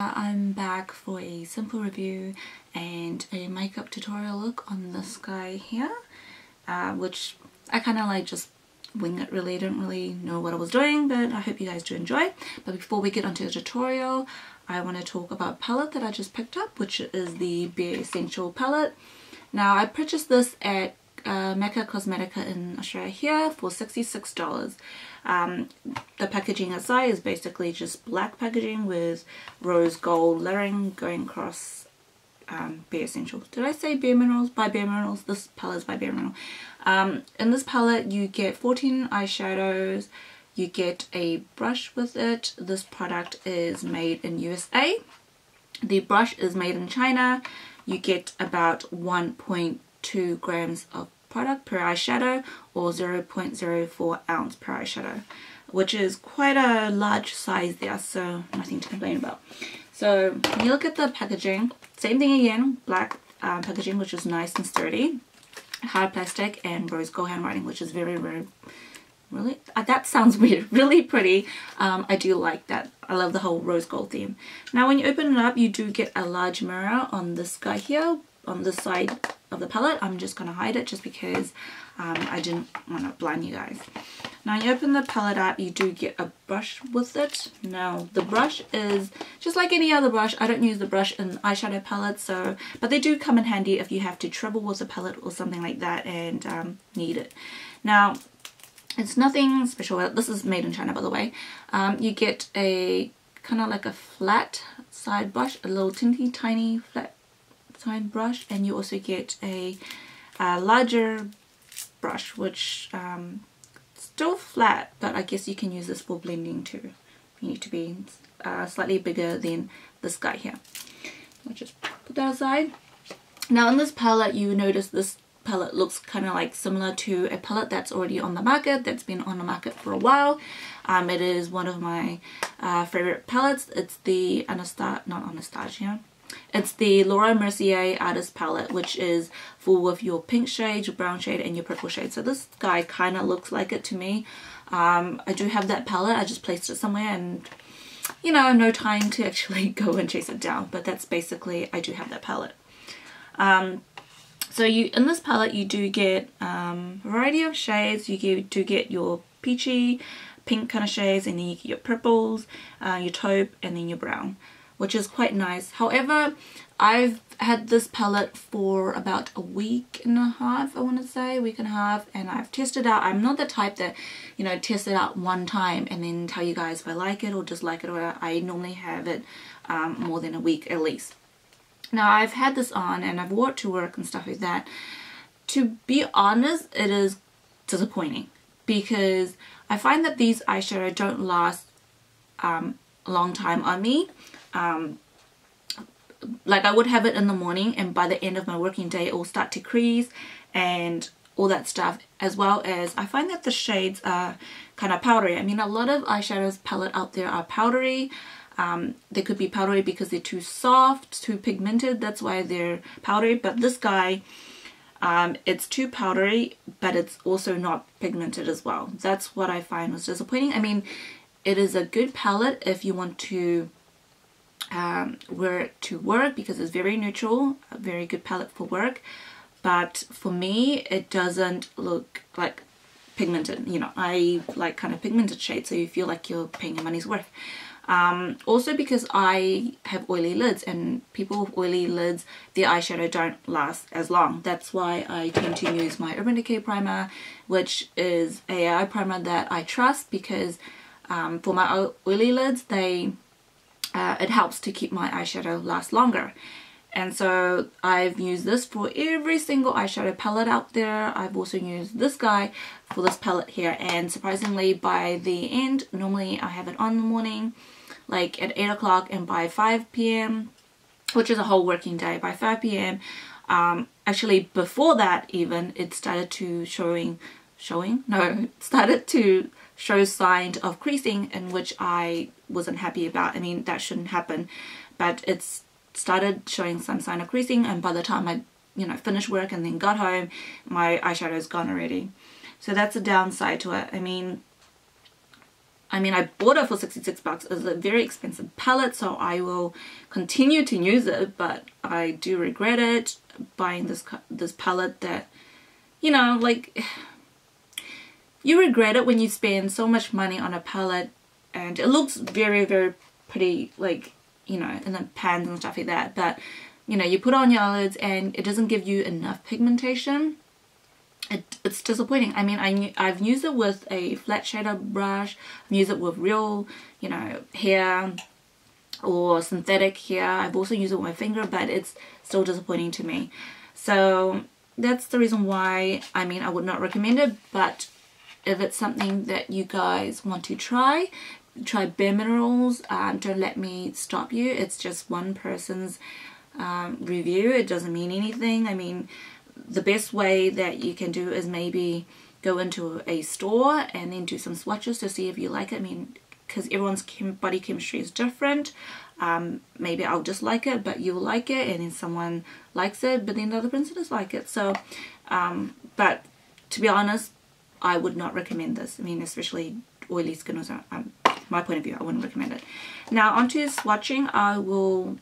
I'm back for a simple review and a makeup tutorial look on this guy here, which I kind of like just wing it really. I didn't really know what I was doing, but I hope you guys do enjoy. But before we get onto the tutorial, I want to talk about a palette that I just picked up, which is the Bare Essential palette. Now I purchased this at Mecca Cosmetica in Australia here for $66. The packaging aside is basically just black packaging with rose gold lettering going across Bare Essentials. Did I say Bareminerals? By Bareminerals. This palette is by Bareminerals. In this palette you get 14 eyeshadows, you get a brush with it. This product is made in USA. The brush is made in China. You get about 1.2 grams of product per eyeshadow, or 0.04 ounce per eyeshadow, which is quite a large size there, so nothing to complain about. So when you look at the packaging, same thing again, black packaging, which is nice and sturdy, hard plastic, and rose gold handwriting, which is very really that sounds weird, really pretty. I do like that. I love the whole rose gold theme. Now when you open it up, you do get a large mirror on this guy here, on this side of the palette. I'm just going to hide it just because I didn't want to blind you guys. Now you open the palette up, you do get a brush with it. Now the brush is just like any other brush. I don't use the brush in eyeshadow palettes, so but they do come in handy if you have to travel with a palette or something like that and need it. Now it's nothing special. This is made in China, by the way. You get a kind of like a flat side brush, a little tiny flat side brush, and you also get a larger brush, which still flat, but I guess you can use this for blending too. You need to be slightly bigger than this guy here. I'll just put that aside. Now in this palette, you notice this palette looks kind of like similar to a palette that's already on the market, that's been on the market for a while. It is one of my favorite palettes. It's the it's the Laura Mercier Artist Palette, which is full of your pink shade, your brown shade, and your purple shade. So this guy kind of looks like it to me. I do have that palette. I just placed it somewhere and, you know, no time to actually go and chase it down. But that's basically, I do have that palette. So in this palette you do get a variety of shades. You do get your peachy, pink kind of shades, and then you get your purples, your taupe, and then your brown, which is quite nice. However, I've had this palette for about a week and a half, I want to say, a week and a half, and I've tested it out. I'm not the type that, you know, test it out one time and then tell you guys if I like it or dislike it, or I normally have it more than a week at least. Now I've had this on and I've wore it to work and stuff like that. To be honest, it is disappointing because I find that these eyeshadow don't last a long time on me. Like I would have it in the morning and by the end of my working day it will start to crease and all that stuff, as well as I find that the shades are kind of powdery. I mean, a lot of eyeshadows palette out there are powdery. They could be powdery because they're too soft, too pigmented, that's why they're powdery. But this guy, it's too powdery, but it's also not pigmented as well. That's what I find was disappointing. I mean, it is a good palette if you want to wear it to work because it's very neutral, a very good palette for work. But for me, it doesn't look like pigmented. You know, I like kind of pigmented shades, so you feel like you're paying your money's worth. Also because I have oily lids, and people with oily lids, their eyeshadow don't last as long. That's why I tend to use my Urban Decay primer, which is a eye primer that I trust because for my oily lids, it helps to keep my eyeshadow last longer. And so I've used this for every single eyeshadow palette out there. I've also used this guy for this palette here, and surprisingly by the end, normally I have it on in the morning, like at 8 o'clock, and by 5 p.m, which is a whole working day, by 5 p.m, actually before that even, it started to started to show signs of creasing, in which I wasn't happy about. I mean, that shouldn't happen, but it's started showing some sign of creasing, and by the time I, you know, finished work and then got home, my eyeshadow is gone already. So that's a downside to it. I mean, I mean, I bought it for 66 bucks. It's a very expensive palette, so I will continue to use it, but I do regret it buying this palette that, you know, like, you regret it when you spend so much money on a palette and it looks very, very pretty, like, you know, in the pans and stuff like that, but, you know, you put on your eyelids and it doesn't give you enough pigmentation. It's disappointing. I mean, I've used it with a flat shader brush, I've used it with real, you know, hair or synthetic hair. I've also used it with my finger, but it's still disappointing to me. So that's the reason why, I mean, I would not recommend it, but if it's something that you guys want to try Bareminerals. Don't let me stop you. It's just one person's review. It doesn't mean anything. I mean, the best way that you can do is maybe go into a store and then do some swatches to see if you like it. I mean, because everyone's body chemistry is different. Maybe I'll dislike it, but you'll like it, and then someone likes it, but then the other person does like it. So, but to be honest, I would not recommend this. I mean, especially oily skin, my point of view, I wouldn't recommend it. Now, onto swatching. I will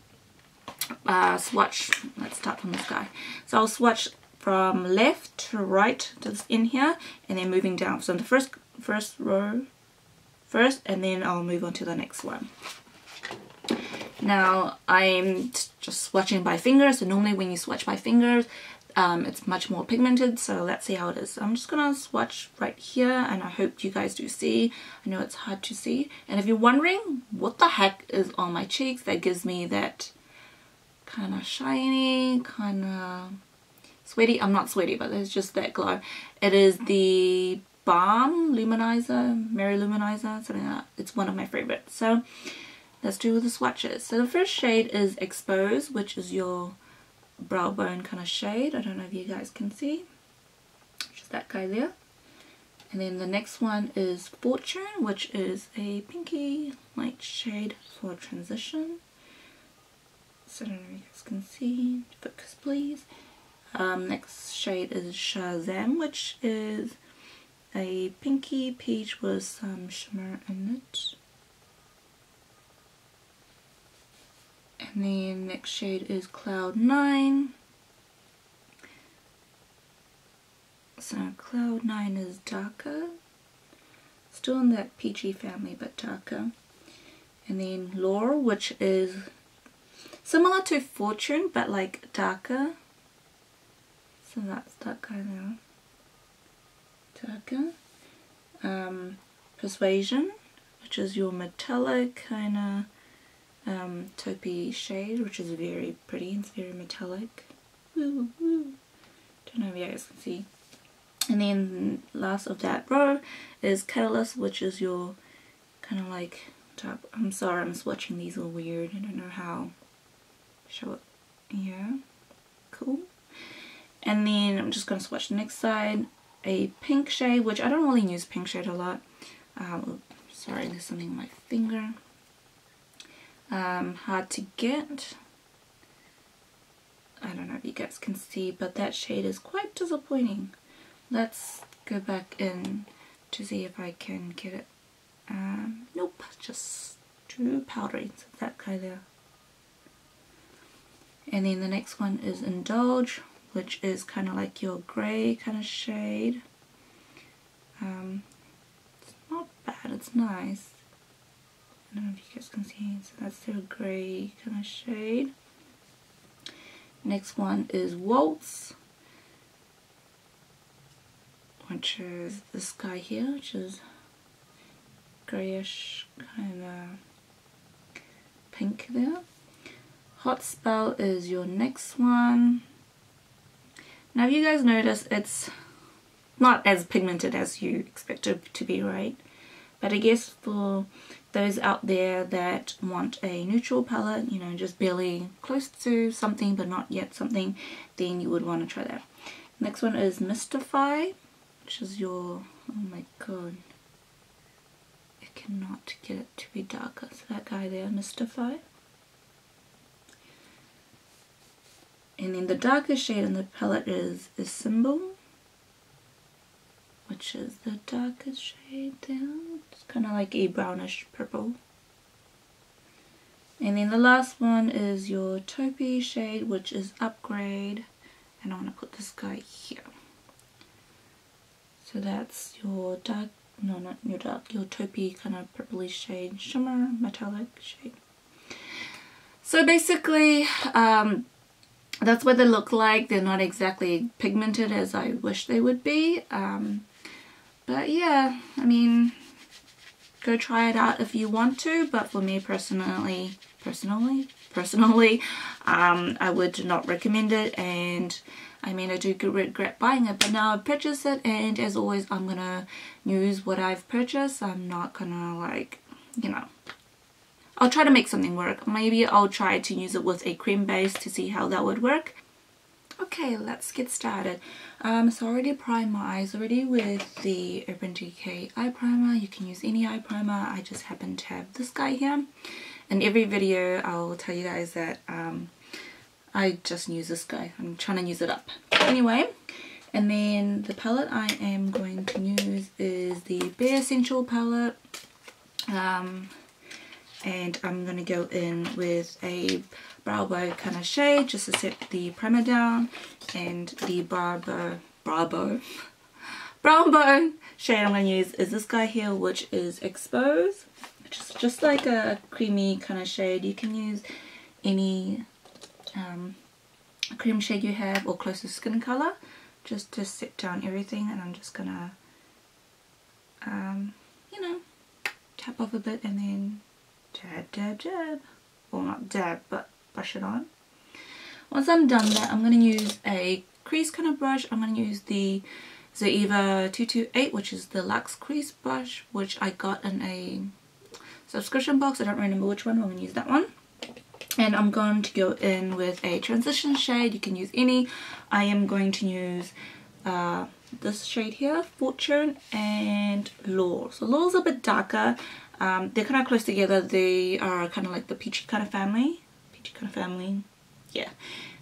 swatch. Let's start from this guy. So I'll swatch from left to right to this in here, and then moving down. So in the first row first, and then I'll move on to the next one. Now I'm just swatching by finger. So normally when you swatch by fingers, it's much more pigmented. So let's see how it is. So I'm just gonna swatch right here, and I hope you guys do see. I know it's hard to see, and if you're wondering what the heck is on my cheeks, that gives me that kind of shiny, kind of sweaty. I'm not sweaty, but there's just that glow. It is the Balm Luminizer, Merry Luminizer, something like that. It's one of my favorites. So let's do the swatches. So the first shade is Expose, which is your brow bone kind of shade. I don't know if you guys can see. Just that guy there. And then the next one is Fortune, which is a pinky light shade for transition. So I don't know if you guys can see. Focus, please. Next shade is Shazam, which is a pinky peach with some shimmer in it. And then next shade is Cloud 9. So Cloud 9 is darker. Still in that peachy family, but darker. And then Lore, which is similar to Fortune, but like darker. So that's that guy there. Darker. Persuasion, which is your metallic kind of taupey shade, which is very pretty. It's very metallic. Woo, woo. Don't know if you guys can see. And then last of that row is Catalyst, which is your kind of like top. I'm sorry, I'm swatching these all weird. I don't know how to show it here. Cool. And then I'm just going to swatch the next side. A pink shade, which I don't really use pink shade a lot. Sorry, there's something on my finger. Hard to get. I don't know if you guys can see, but that shade is quite disappointing. Let's go back in to see if I can get it. Nope, just too powdery. So that guy there. And then the next one is Indulge, which is kind of like your grey kind of shade. It's not bad, it's nice. I don't know if you guys can see. So that's their grey kind of shade. Next one is Waltz, which is this guy here, which is greyish kind of pink there. Hot Spell is your next one. Now if you guys notice, it's not as pigmented as you expect it to be, right? But I guess for those out there that want a neutral palette, you know, just barely close to something but not yet something, then you would want to try that. Next one is Mystify, which is your, oh my god, I cannot get it to be darker. So that guy there, Mystify. And then the darkest shade in the palette is Symbol, which is the darkest shade there. Let's kind of like a brownish purple. And then the last one is your taupey shade, which is Upgrade, and I'm going to put this guy here. So that's your dark, no, not your dark, your taupey kind of purpley shade, shimmer metallic shade. So basically that's what they look like. They're not exactly pigmented as I wish they would be, but yeah, I mean, go try it out if you want to, but for me personally, I would not recommend it. And I mean, I do regret buying it, but now I've purchased it, and as always, I'm gonna use what I've purchased. I'm not gonna, like, you know, I'll try to make something work. Maybe I'll try to use it with a cream base to see how that would work. Okay, let's get started. So I already primed my eyes already with the Urban Decay eye primer. You can use any eye primer. I just happen to have this guy here. In every video I'll tell you guys that I just use this guy. I'm trying to use it up. Anyway, and then the palette I am going to use is the Bare Essential palette. And I'm going to go in with a brow bow kind of shade just to set the primer down, and the brow bow shade I'm going to use is this guy here, which is Expose, which is just like a creamy kind of shade. You can use any cream shade you have or closest skin color just to set down everything. And I'm just going to you know, tap off a bit and then dab, dab, dab. Well, not dab, but brush it on. Once I'm done that, I'm going to use a crease kind of brush. I'm going to use the Zoeva 228, which is the Luxe Crease Brush, which I got in a subscription box. I don't remember which one, but I'm going to use that one. And I'm going to go in with a transition shade. You can use any. I am going to use this shade here, Fortune, and Laurel. So Laurel's a bit darker. They're kind of close together. They are kind of like the peachy kind of family. Yeah.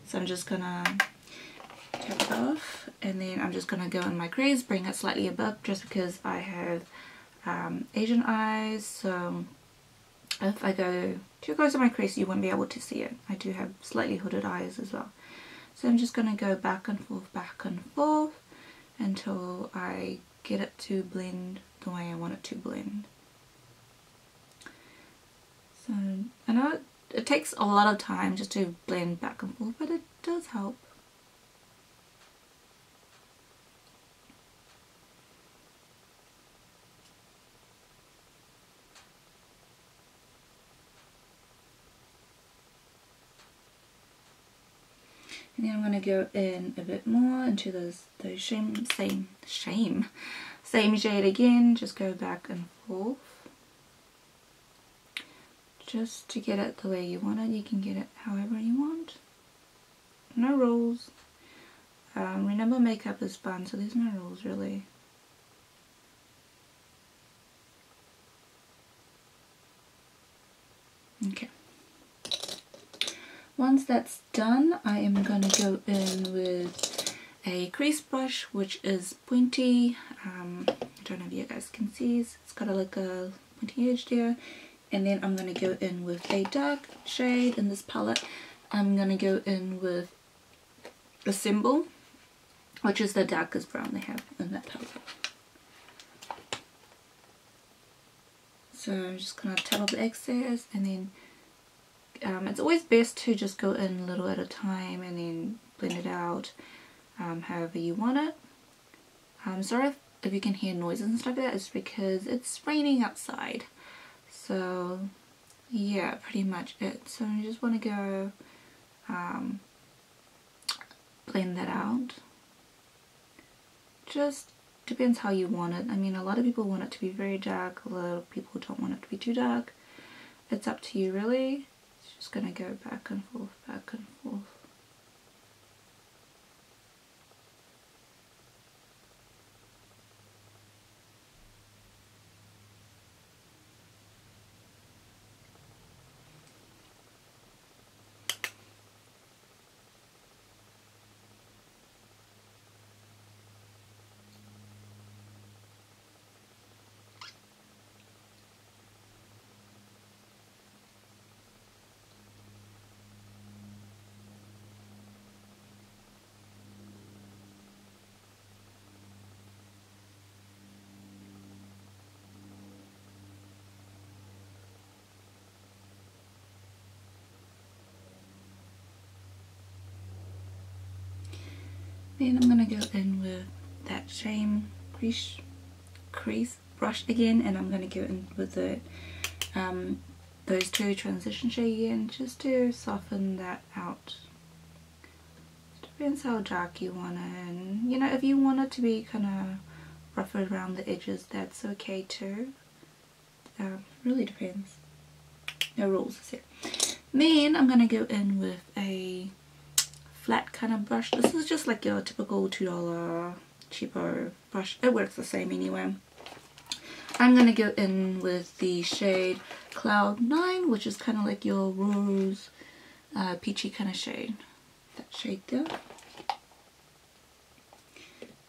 So I'm just gonna tap it off, and then I'm just gonna go in my crease, bring it slightly above, just because I have Asian eyes. So if I go too close to my crease, you won't be able to see it. I do have slightly hooded eyes as well. So I'm just gonna go back and forth until I get it to blend the way I want it to blend. So I know it takes a lot of time just to blend back and forth, but it does help. And then I'm going to go in a bit more into those same shade again. Just go back and forth. Just to get it the way you want it. You can get it however you want. No rules. Remember, makeup is fun, so there's no rules really. Okay. Once that's done, I am going to go in with a crease brush, which is pointy. I don't know if you guys can see. It's got like a pointy edge there. And then I'm going to go in with a dark shade in this palette. I'm going to go in with a Symbol, which is the darkest brown they have in that palette. So I'm just going to tap off the excess, and then it's always best to just go in a little at a time and then blend it out however you want it. Sorry if you can hear noises and stuff like that. It's because it's raining outside. So yeah, pretty much it. So I just want to go blend that out. Just depends how you want it. I mean, a lot of people want it to be very dark, a lot of people don't want it to be too dark. It's up to you really. It's just gonna go back and forth, back and forth. Then I'm going to go in with that same crease brush again, and I'm going to go in with the those two transition shades again, just to soften that out. Depends how dark you want it, and you know, if you want it to be kind of rougher around the edges, that's okay too. Really depends. No rules, I said. Then I'm going to go in with a flat kind of brush. This is just like your typical $2 cheapo brush. It works the same anyway. I'm going to go in with the shade Cloud 9, which is kind of like your rose peachy kind of shade. That shade there.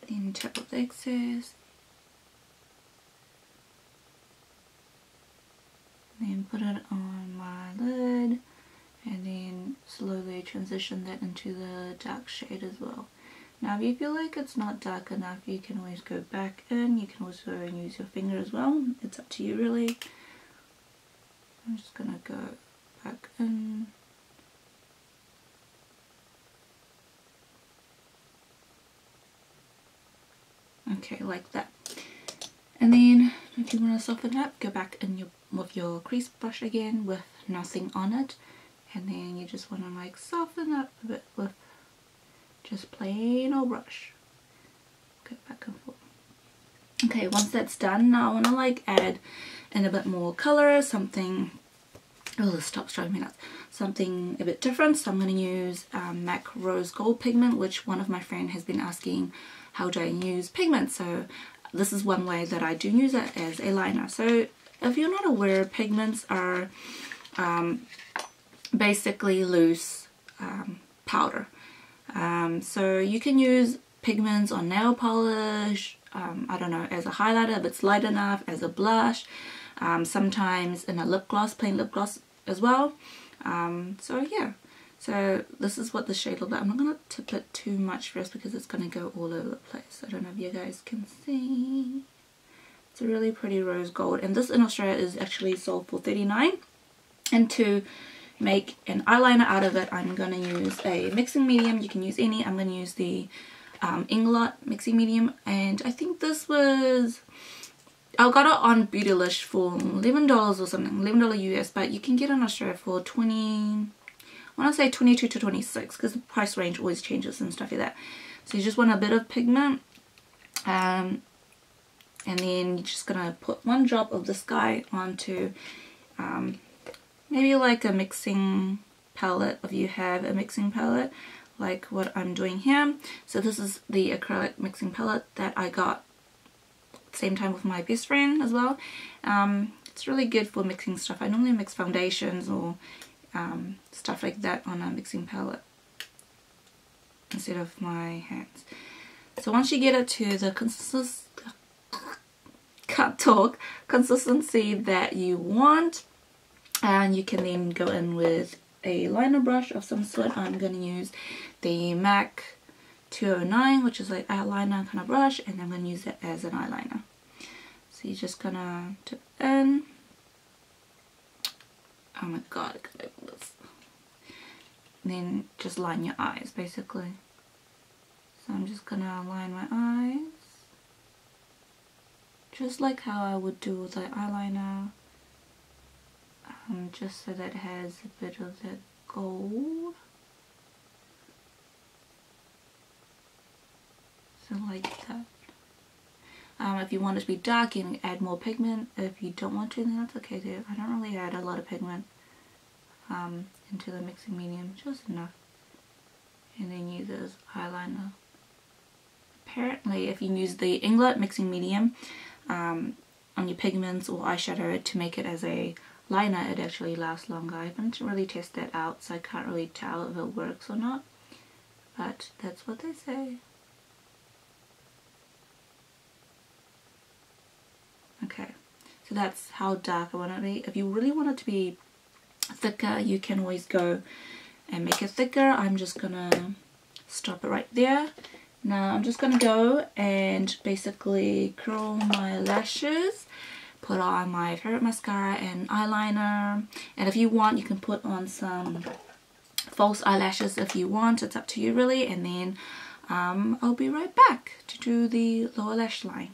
Then tap off the excess. Then put it on my lid. And then slowly transition that into the dark shade as well. Now if you feel like it's not dark enough, you can always go back in. You can also use your finger as well. It's up to you really. I'm just going to go back in. Okay, like that. And then if you want to soften up, go back in with your crease brush again with nothing on it. And then you just want to like soften up a bit with just plain old brush. Go back and forth. Okay, once that's done, now I want to like add in a bit more color, something, oh this stop's driving me nuts, something a bit different. So I'm going to use MAC Rose Gold pigment, which one of my friends has been asking how do I use pigment. So this is one way that I do use it as a liner. So if you're not aware, pigments are basically loose powder. So you can use pigments on nail polish, I don't know, as a highlighter if it's light enough, as a blush, sometimes in a lip gloss, plain lip gloss as well. So yeah, so this is what the shade looks like. I'm not going to tip it too much first because it's going to go all over the place. I don't know if you guys can see. It's a really pretty rose gold, and this in Australia is actually sold for $39. And to make an eyeliner out of it, I'm going to use a mixing medium. You can use any. I'm going to use the Inglot mixing medium, and I think this was, I got it on Beautylish for $11 or something, $11 US, but you can get it in Australia for 20, I want to say 22 to 26 because the price range always changes and stuff like that. So you just want a bit of pigment, and then you're just going to put one drop of this guy onto maybe like a mixing palette, if you have a mixing palette like what I'm doing here. So this is the acrylic mixing palette that I got same time with my best friend as well. It's really good for mixing stuff. I normally mix foundations or stuff like that on a mixing palette instead of my hands. So once you get it to the consistency that you want, and you can then go in with a liner brush of some sort. I'm going to use the MAC 209, which is like eyeliner kind of brush, and I'm going to use it as an eyeliner. So you're just going to tip in. Oh my god, I can't open this. And then just line your eyes basically. So I'm just going to line my eyes just like how I would do with the eyeliner. Just so that it has a bit of that gold. So like that. If you want it to be dark, you can add more pigment. If you don't want to, then that's okay too. I don't really add a lot of pigment into the mixing medium, just enough. And then use it as eyeliner. Apparently, if you use the Inglot mixing medium on your pigments or eyeshadow to make it as a liner, it actually lasts longer. I haven't really tested that out, so I can't really tell if it works or not, but that's what they say. Okay, so that's how dark I want it to be. If you really want it to be thicker, you can always go and make it thicker. I'm just gonna stop it right there. Now I'm just gonna go and basically curl my lashes, put on my favorite mascara and eyeliner, and if you want you can put on some false eyelashes if you want. It's up to you really. And then I'll be right back to do the lower lash line.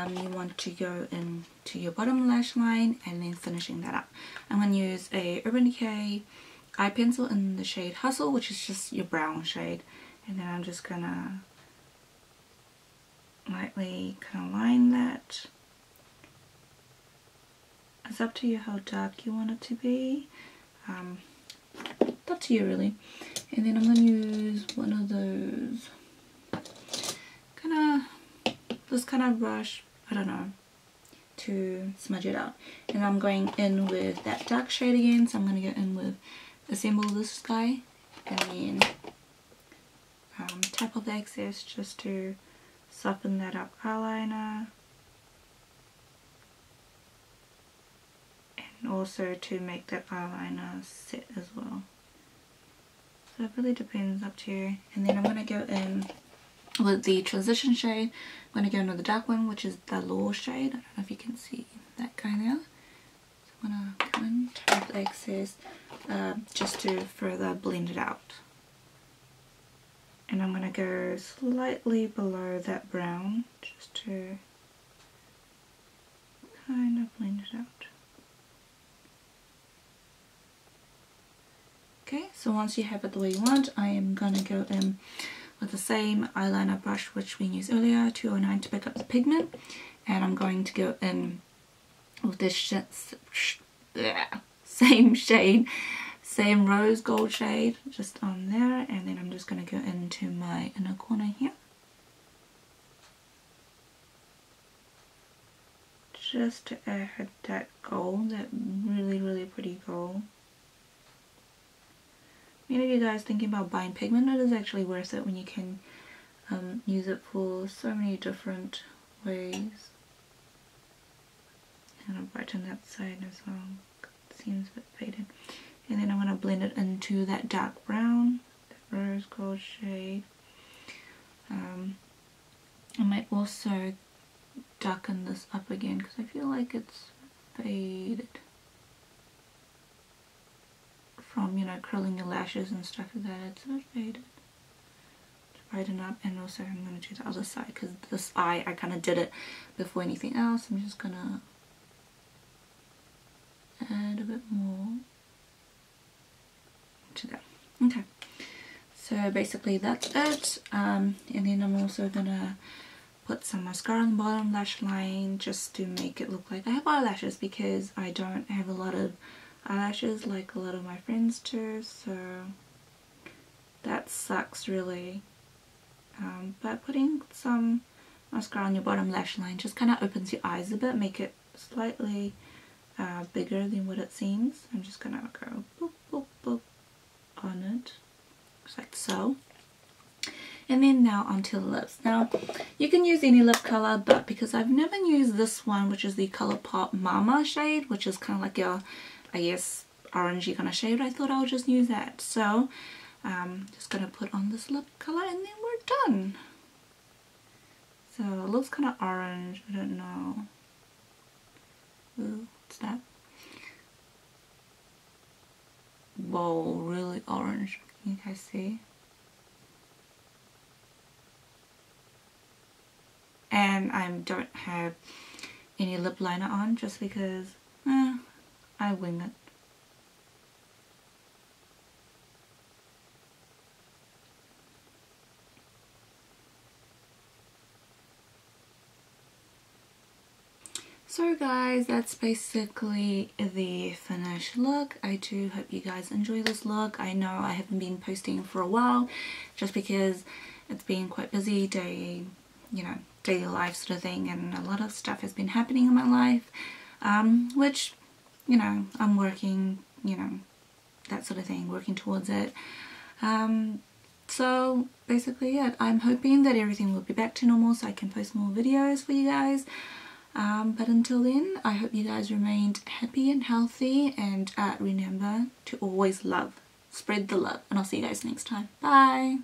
You want to go into your bottom lash line and then finishing that up. I'm going to use a Urban Decay eye pencil in the shade Hustle, which is just your brown shade, and then I'm just going to lightly kind of line that. It's up to you how dark you want it to be. It's up to you really. And then I'm going to use one of those this kind of brush, I don't know, to smudge it out. And I'm going in with that dark shade again, so I'm going to go in with Assemble this guy, and then tap off the excess just to soften that up eyeliner, and also to make that eyeliner set as well. So it really depends, up to you. And then I'm going to go in with the transition shade. I'm going to go in with the dark one, which is the Law shade. I don't know if you can see that guy there. So I'm going to come in, tap off the excess, just to further blend it out. And I'm going to go slightly below that brown, just to kind of blend it out. Okay, so once you have it the way you want, I am going to go in with the same eyeliner brush which we used earlier, 209, to pick up the pigment, and I'm going to go in with this same shade, same rose gold shade, just on there, and then I'm just going to go into my inner corner here, just to add that gold, that really pretty gold. Many of you guys thinking about buying pigment, it is actually worth it when you can use it for so many different ways. And I'll brighten that side as well, it seems a bit faded. And then I'm going to blend it into that dark brown, that rose gold shade. I might also darken this up again because I feel like it's faded from, you know, curling your lashes and stuff like that. It's a bit faded. To brighten up. And also I'm going to do the other side because this eye, I kind of did it before anything else. I'm just going to add a bit more to that. Okay, so basically that's it. And then I'm also going to put some mascara on the bottom lash line just to make it look like I have eyelashes, because I don't have a lot of eyelashes like a lot of my friends do, so that sucks really. But putting some mascara on your bottom lash line just kind of opens your eyes a bit, make it slightly bigger than what it seems. I'm just gonna go boop boop boop on it, just like so. And then now onto the lips. Now you can use any lip color, but because I've never used this one, which is the ColourPop Mama shade, which is kind of like your, I guess, orangey kind of shade, I thought I would just use that. So just gonna put on this lip color and then we're done. So it looks kind of orange, I don't know. Ooh, what's that? Whoa, really orange. Can you guys see? And I don't have any lip liner on just because I wing it. So guys, that's basically the finished look. I do hope you guys enjoy this look. I know I haven't been posting for a while just because it's been quite busy day, you know, daily life sort of thing, and a lot of stuff has been happening in my life, which, you know, I'm working, you know, that sort of thing, working towards it. So basically, yeah, I'm hoping that everything will be back to normal so I can post more videos for you guys. But until then, I hope you guys remained happy and healthy, and remember to always love. Spread the love, and I'll see you guys next time. Bye!